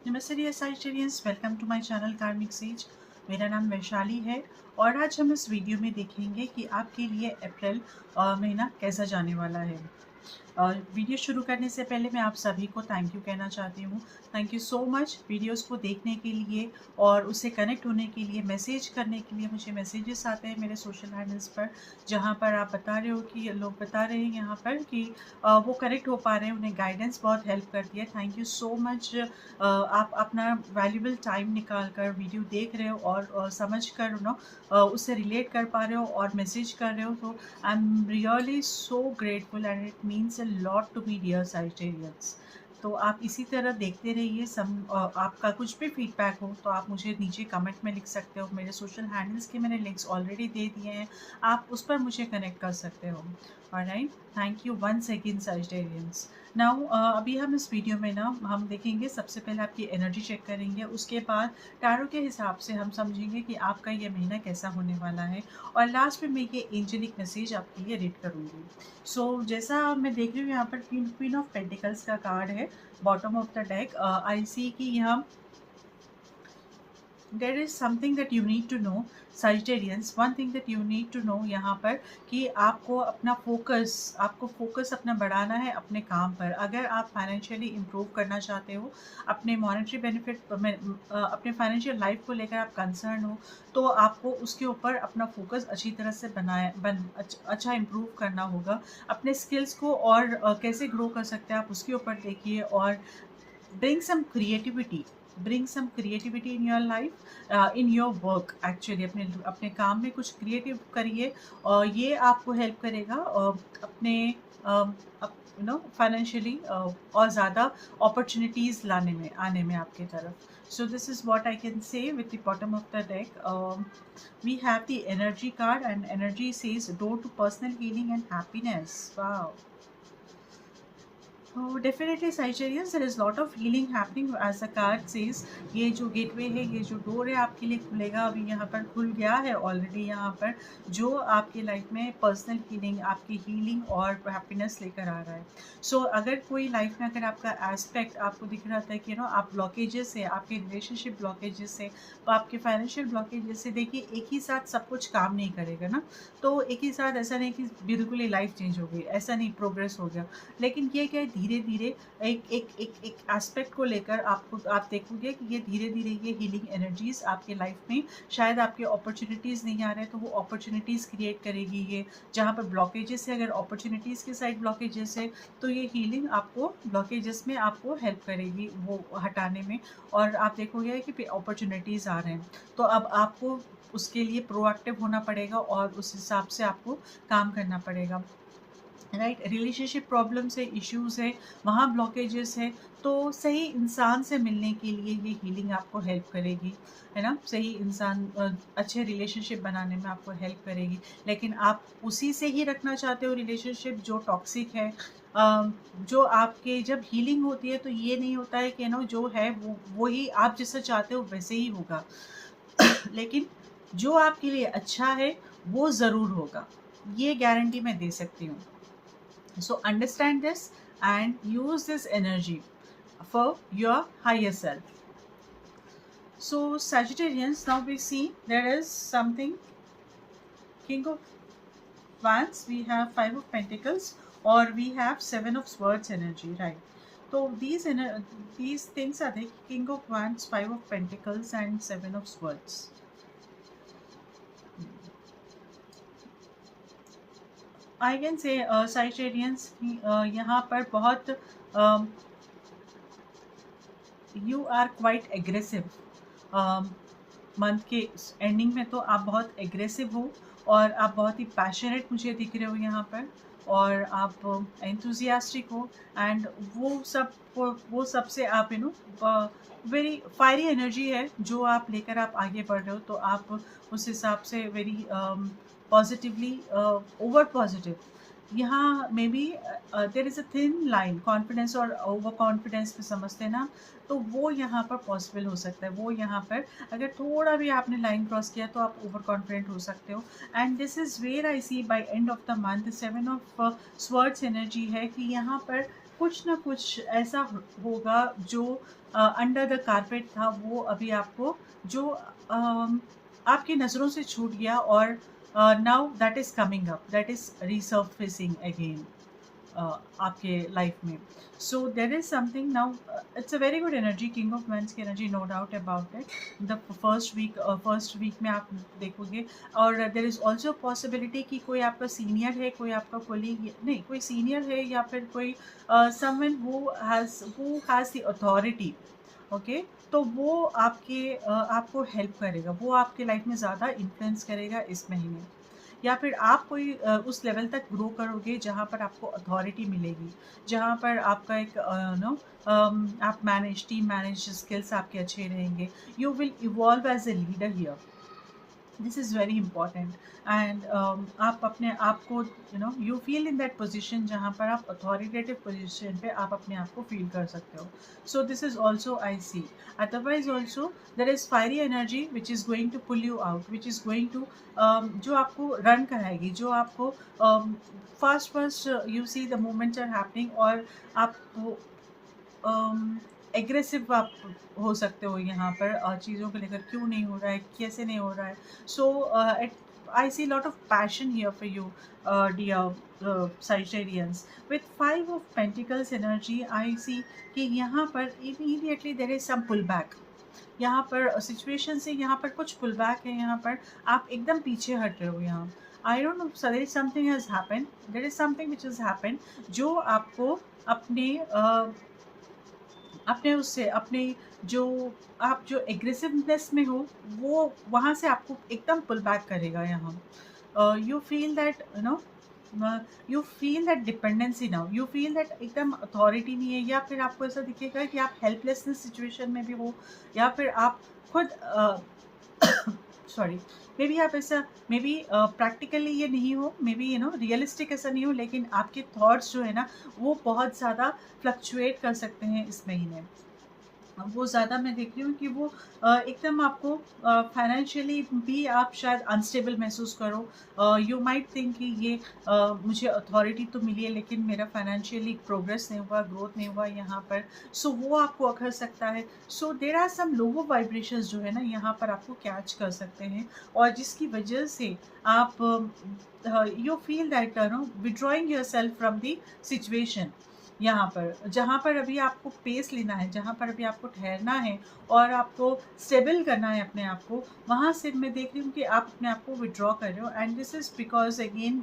नमस्ते dear sagittarians, welcome to my channel karmic sage. मेरा नाम वैशाली है और आज हम इस वीडियो में देखेंगे कि आपके लिए अप्रैल महीना कैसा जाने वाला है। वीडियो शुरू करने से पहले मैं आप सभी को थैंक यू कहना चाहती हूँ। Thank you so much videos को देखने के लिए और उससे कनेक्ट होने के लिए, मैसेज करने के लिए। मुझे मैसेजेस आते हैं मेरे सोशल हैंडल्स पर, जहाँ पर आप बता रहे हो कि लोग बता रहे हैं यहाँ पर कि वो कनेक्ट हो पा रहे हैं, उन्हें गाइडेंस बहुत हेल्प करती है। Thank you so much. आप अपना वैल्यूबल टाइम निकाल कर वीडियो देख रहे हो और समझ कर उससे रिलेट कर पा रहे हो और मैसेज कर रहे हो, तो I'm really so grateful and it means a lot to me, dear Sagittarians. तो आप इसी तरह देखते रहिए। आपका कुछ भी फीडबैक हो तो आप मुझे नीचे कमेंट में लिख सकते हो। मेरे सोशल हैंडल्स के मैंने लिंक्स ऑलरेडी दे दिए हैं, आप उस पर मुझे कनेक्ट कर सकते हो। Alright, thank you once again sagittarians. Now अभी हम इस वीडियो में हम देखेंगे, सबसे पहले आपकी एनर्जी चेक करेंगे, उसके बाद टैरो के हिसाब से हम समझेंगे कि आपका ये महीना कैसा होने वाला है और लास्ट में मैं ये एंजेलिक मैसेज आपके लिए रीड करूँगी। सो जैसा मैं देख रही हूँ यहाँ पर क्वीन ऑफ पेंटिकल्स का कार्ड है bottom of the deck. I see कि यहाँ there is something that you need to know sagittarians. One thing that you need to know यहाँ पर कि आपको फोकस अपना बढ़ाना है अपने काम पर। अगर आप फाइनेंशियली इम्प्रूव करना चाहते हो, अपने मॉनेटरी बेनिफिट में अपने फाइनेंशियल लाइफ को लेकर आप कंसर्न हो, तो आपको उसके ऊपर अपना फोकस अच्छी तरह से अच्छा इम्प्रूव करना होगा। अपने स्किल्स को और कैसे ग्रो कर सकते हैं आप उसके ऊपर देखिए और bring some creativity bring some creativity in your life, in your work actually। अपने काम में कुछ क्रिएटिव करिए और ये आपको हेल्प करेगा अपने फाइनेंशियली और ज़्यादा अपॉर्चुनिटीज़ लाने में आने में आपके तरफ। So this is what I can say with the bottom of the deck. We have the energy card and energy says door to personal healing and happiness. Wow. Oh, definitely Sagittarius, there is lot of healing happening as the card says। ये जो gateway है, ये जो door है आपके लिए खुलेगा, अभी यहाँ पर खुल गया है ऑलरेडी यहाँ पर, जो आपके लाइफ में पर्सनल हीलिंग, आपकी हीलिंग और हैप्पीनेस लेकर आ रहा है। सो अगर कोई लाइफ में अगर आपका एस्पेक्ट आपको दिख रहा था कि आप ब्लॉकेजेस है, आपके रिलेशनशिप ब्लॉकेजेस है, तो आपके फाइनेंशियल ब्लॉकेजेस से, देखिए एक ही साथ सब कुछ काम नहीं करेगा ना। तो एक ही साथ ऐसा नहीं कि बिल्कुल ही लाइफ चेंज हो गई, ऐसा नहीं, प्रोग्रेस हो गया। लेकिन ये क्या है, धीरे धीरे एक एक एक एक एस्पेक्ट को लेकर आप देखोगे कि ये धीरे धीरे ये हीलिंग एनर्जीज आपके लाइफ में, शायद आपके अपॉर्चुनिटीज़ नहीं आ रहे हैं तो वो अपॉर्चुनिटीज़ क्रिएट करेगी। ये जहाँ पर ब्लॉकेजेस है, अगर अपॉर्चुनिटीज़ के साइड ब्लॉकेजेस है, तो ये हीलिंग आपको ब्लॉकेजेस में आपको हेल्प करेगी वो हटाने में। और आप देखोगे कि अपॉर्चुनिटीज़ आ रहे हैं, तो अब आपको उसके लिए प्रोएक्टिव होना पड़ेगा और उस हिसाब से आपको काम करना पड़ेगा। राइट, रिलेशनशिप प्रॉब्लम्स है, इश्यूज है, वहाँ ब्लॉकेजेस है, तो सही इंसान से मिलने के लिए ये हीलिंग आपको हेल्प करेगी, है ना। सही इंसान अच्छे रिलेशनशिप बनाने में आपको हेल्प करेगी। लेकिन आप उसी से ही रखना चाहते हो रिलेशनशिप जो टॉक्सिक है, जो आपके जब हीलिंग होती है तो ये नहीं होता है कि जो है वो ही आप जैसा चाहते हो वैसे ही होगा। लेकिन जो आपके लिए अच्छा है वो ज़रूर होगा, ये गारंटी मैं दे सकती हूँ। So understand this and use this energy for your higher self. So Sagittarians, now we see there is something King of Wands, we have Five of Pentacles, or we have Seven of Swords energy, right? So these things are the King of Wands, Five of Pentacles and Seven of Swords. I can say sagittarians यहाँ पर बहुत you are quite aggressive. Month के एंडिंग में तो आप बहुत aggressive हो और आप बहुत ही पैशनेट मुझे दिख रहे हो यहाँ पर, और आप एंथुजियास्टिक हो एंड वो सब से आप वेरी फायरी एनर्जी है जो आप लेकर आप आगे बढ़ रहे हो। तो आप उस हिसाब से वेरी पॉजिटिवली ओवर पॉजिटिव, यहाँ may be there is a thin line, confidence और ओवर कॉन्फिडेंस में समझते हैं ना, तो वो यहाँ पर पॉसिबल हो सकता है। वो यहाँ पर अगर थोड़ा भी आपने लाइन क्रॉस किया तो आप ओवर कॉन्फिडेंट हो सकते हो। And this is where I see by end of the month 7 of swords energy है कि यहाँ पर कुछ ना कुछ ऐसा होगा जो अंडर द कारपेट था, वो अभी आपको जो आपकी नज़रों से छूट गया, और now that is coming up, that is resurfacing again आपके लाइफ में. So there is something now. It's a very good energy, king of men's की energy, no doubt about it. The first week में आप देखोगे. और there is also possibility कि कोई आपका सीनियर है, कोई आपका कोलीग, नहीं कोई सीनियर है, या फिर कोई someone who has the authority. Okay. तो वो आपको हेल्प करेगा, वो आपके लाइफ में ज़्यादा इन्फ्लुएंस करेगा इस महीने. या फिर आप कोई उस लेवल तक ग्रो करोगे जहाँ पर आपको अथॉरिटी मिलेगी, जहाँ पर आपका एक आप टीम मैनेज स्किल्स आपके अच्छे रहेंगे. You will evolve as a leader here. This is very important. And आप अपने आप को you feel in that position जहाँ पर आप अथॉरिटेटिव पोजिशन पे आप अपने आप को फील कर सकते हो. So this is also I see. Otherwise also there is fiery energy which is going to pull you out, which is going to जो आपको रन कराएगी, जो आपको fast fast you see the movements are happening, और आप aggressive आप हो सकते हो यहाँ पर चीज़ों को लेकर, क्यों नहीं हो रहा है, कैसे नहीं हो रहा है. So I see lot of passion here for you, dear Sagittarians. With 5 of Pentacles energy I see कि यहाँ पर immediately there is some pull back. यहाँ पर सिचुएशन से यहाँ पर कुछ पुल बैक है, यहाँ पर आप एकदम पीछे हट रहे हो यहाँ. I don't know, there is something has happened, there is something which is happened जो आपको अपने अपने उससे अपने जो आप जो एग्रेसिवनेस में हो, वो वहाँ से आपको एकदम पुल बैक करेगा यहाँ. You feel that you feel that dependency now, you feel that एकदम अथॉरिटी नहीं है, या फिर आपको ऐसा दिखेगा कि आप हेल्पलेसनेस सिचुएशन में भी हो, या फिर आप खुद सॉरी, मे बी आप ऐसा, मे बी प्रैक्टिकली ये नहीं हो, मे बी रियलिस्टिक ऐसा नहीं हो, लेकिन आपके थॉट्स जो है ना, वो बहुत ज़्यादा फ्लक्चुएट कर सकते हैं इस महीने. वो ज़्यादा मैं देख रही हूँ कि वो एकदम आपको फाइनेंशियली भी आप शायद अनस्टेबल महसूस करो. यू माइट थिंक कि ये मुझे अथॉरिटी तो मिली है, लेकिन मेरा फाइनेंशियली प्रोग्रेस नहीं हुआ, ग्रोथ नहीं हुआ यहाँ पर. सो वो आपको अखर सकता है. सो there are some logo vibrations जो है ना, यहाँ पर आपको कैच कर सकते हैं, और जिसकी वजह से आप you feel that withdrawing your self from the situation. यहाँ पर जहाँ पर अभी आपको पेस लेना है, जहाँ पर अभी आपको ठहरना है, और आपको स्टेबल करना है अपने आप को, वहाँ से मैं देख रही हूँ कि आप अपने आप को विड्रॉ कर रहे हो. And this is because again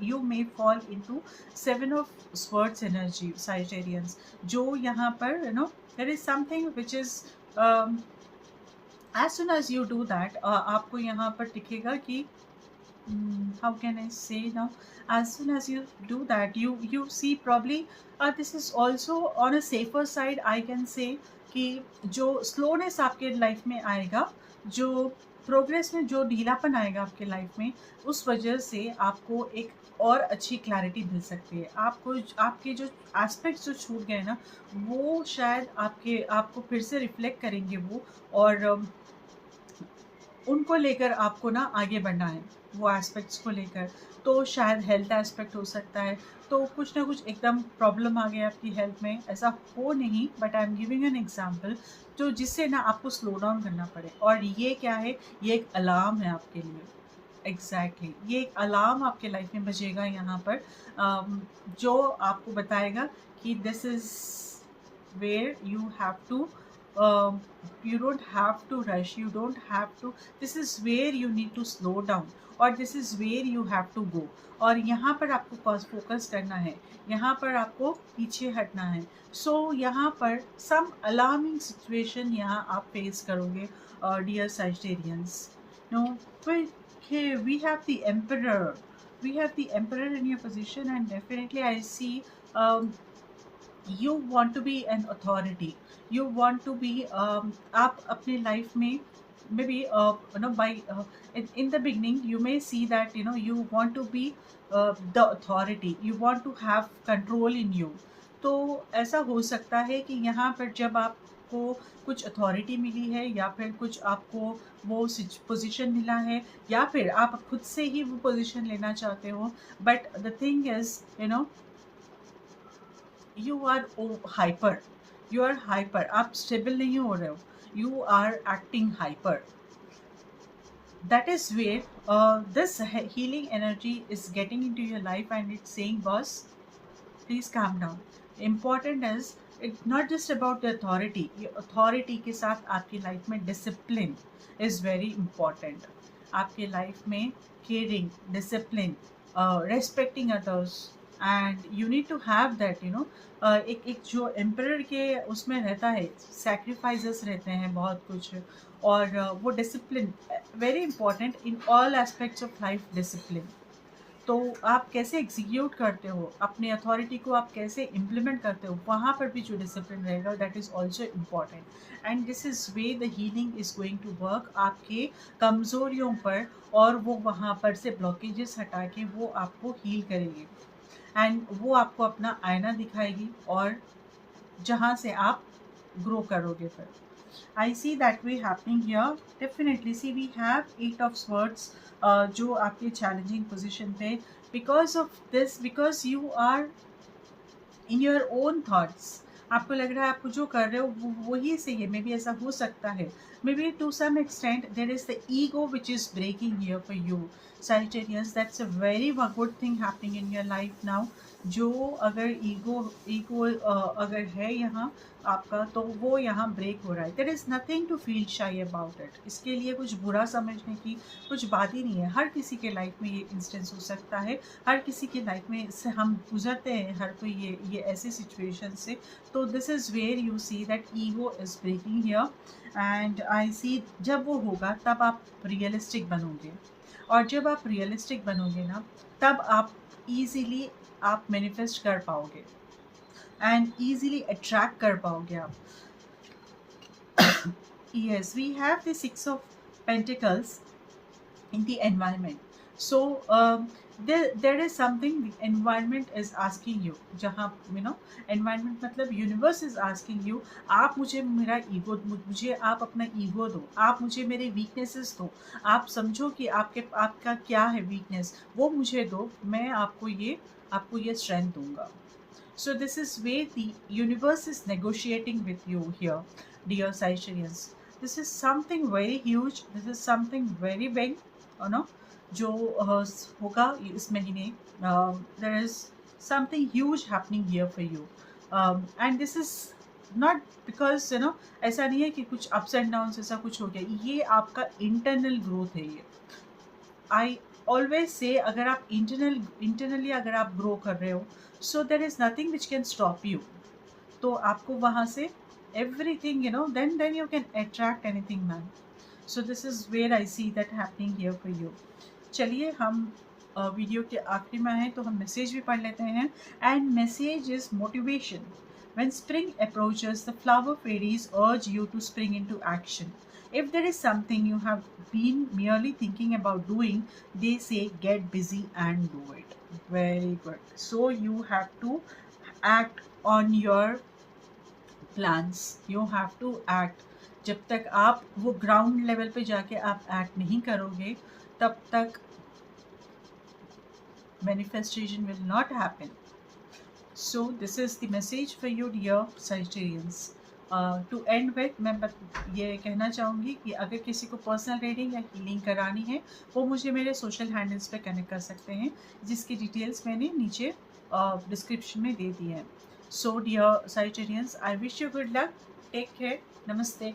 you may fall into 7 of Swords energy, Sagittarians. जो यहाँ पर there is something which is as soon as you do that, आपको यहाँ पर दिखेगा कि how can I say now, as soon as you do that, you see probably this is also on a safer side. I can say कि जो slowness आपके life में आएगा, जो प्रोग्रेस में जो ढीलापन आएगा आपके लाइफ में, उस वजह से आपको एक और अच्छी क्लैरिटी मिल सकती है. आपको आपके जो एस्पेक्ट्स जो छूट गए ना, वो शायद आपको फिर से रिफ्लेक्ट करेंगे वो, और उनको लेकर आपको ना आगे बढ़ना है, वो एस्पेक्ट्स को लेकर. तो शायद हेल्थ एस्पेक्ट हो सकता है, तो कुछ ना कुछ एकदम प्रॉब्लम आ गया आपकी हेल्थ में, ऐसा हो नहीं, but I am giving an example, तो जिससे ना आपको स्लो डाउन करना पड़े. और ये क्या है, ये एक अलार्म है आपके लिए. एग्जैक्टली ये एक अलार्म आपके लाइफ में बजेगा यहाँ पर, जो आपको बताएगा कि this is where you have to, you don't have to rush, you don't have to, this is where you need to slow down, और this is where you have to go. और यहाँ पर आपको फोकस करना है, यहाँ पर आपको पीछे हटना है. सो यहाँ पर सम अलार्मिंग सिचुएशन यहाँ आप फेस करोगे, dear Sagittarians. No, okay, we have the emperor, we have the emperor in your position, and definitely I see you want to be an authority, you want to be आप अपने life में maybe by in the beginning you may see that you want to be the authority, you want to have control in you. तो ऐसा हो सकता है कि यहाँ पर जब आपको कुछ अथॉरिटी मिली है, या फिर कुछ आपको वो पोजीशन मिला है, या फिर आप खुद से ही वो पोजीशन लेना चाहते हो, but the thing is you are hyper, you are hyper, आप स्टेबल नहीं हो रहे हो, you are acting hyper. That is where this healing energy is getting into your life and it's saying, boss, please calm down. Important is it's not just about the authority. ये authority के साथ आपकी life में discipline is very important. आपके life में caring, discipline, respecting others, and you need to have that, you know. एक जो emperor के उसमें रहता है, sacrifices रहते हैं बहुत कुछ, और वो discipline very important in all aspects of life. Discipline तो आप कैसे एग्जीक्यूट करते हो अपनी अथॉरिटी को, आप कैसे इम्प्लीमेंट करते हो, वहाँ पर भी जो डिसिप्लिन रहेगा that is also important. And this is way the healing is going to work आपके कमज़ोरियों पर, और वो वहाँ पर से ब्लॉकेजेस हटा के वो आपको हील करेगी, एंड वो आपको अपना आईना दिखाएगी, और जहाँ से आप ग्रो करोगे फिर. I see that way happening here. Definitely, see we have 8 of Swords जो आपके challenging position पे, because of this, because you are in your own thoughts. आपको लग रहा है आपको जो कर रहे हो वही सही है. मे बी ऐसा हो सकता है, maybe to some extent there is the ego which is breaking here for you Sagittarius. That's a very good thing happening in your life now. जो अगर ईगो अगर है यहाँ आपका, तो वो यहाँ ब्रेक हो रहा है. There is nothing to feel shy about it. इसके लिए कुछ बुरा समझने की कुछ बात ही नहीं है. हर किसी के लाइफ में ये इंस्टेंस हो सकता है, हर किसी के लाइफ में इससे हम गुजरते हैं, हर कोई ये ऐसे सिचुएशन से. तो this is where you see that ego is breaking here. And I see जब वो होगा तब आप रियलिस्टिक बनोगे, और जब आप रियलिस्टिक बनोगे ना, तब आप ईजीली आप मैनिफेस्ट कर पाओगे एंड ईजीली अट्रैक्ट कर पाओगे आप. Yes, we have the 6 of Pentacles in the environment. So there is something the environment is asking you. जहाँ environment मतलब universe is asking you, आप मुझे मेरा ईगो, मुझे आप अपना ईगो दो, आप मुझे मेरे वीकनेसेस दो, आप समझो कि आपका क्या है वीकनेस, वो मुझे दो, मैं आपको ये स्ट्रेंथ दूंगा. So this is where the universe is negotiating with you here, dear Sagittarius. This is something very huge. This is something very big, जो होगा इस महीने. There is something huge happening here for you, and this is not because ऐसा नहीं है कि कुछ ups and downs ऐसा कुछ हो गया. ये आपका internal growth है. ये आई ऑलवेज से अगर आप इंटरनली अगर आप ग्रो कर रहे हो, so there is nothing which can stop you. तो आपको वहाँ से everything then you can attract anything man. So this is where I see that happening here for you. चलिए हम वीडियो के आखिरी में हैं तो हम मैसेज भी पढ़ लेते हैं. And message is motivation. When spring approaches, the flower fairies urge you to spring into action. If there is something you have been merely thinking about doing, they say get busy and do it. Very good. So you have to act on your plans. You have to act. जब तक आप वो ground level पे जाके आप act नहीं करोगे, तब तक manifestation will not happen. So this is the message for you, dear Sagittarians. To end with, मैं ये कहना चाहूँगी कि अगर किसी को पर्सनल रीडिंग या हीलिंग करानी है, वो मुझे मेरे सोशल हैंडल्स पे कनेक्ट कर सकते हैं, जिसकी डिटेल्स मैंने नीचे डिस्क्रिप्शन में दे दी है. So dear Sagittarians, I wish you good luck. Take care. नमस्ते.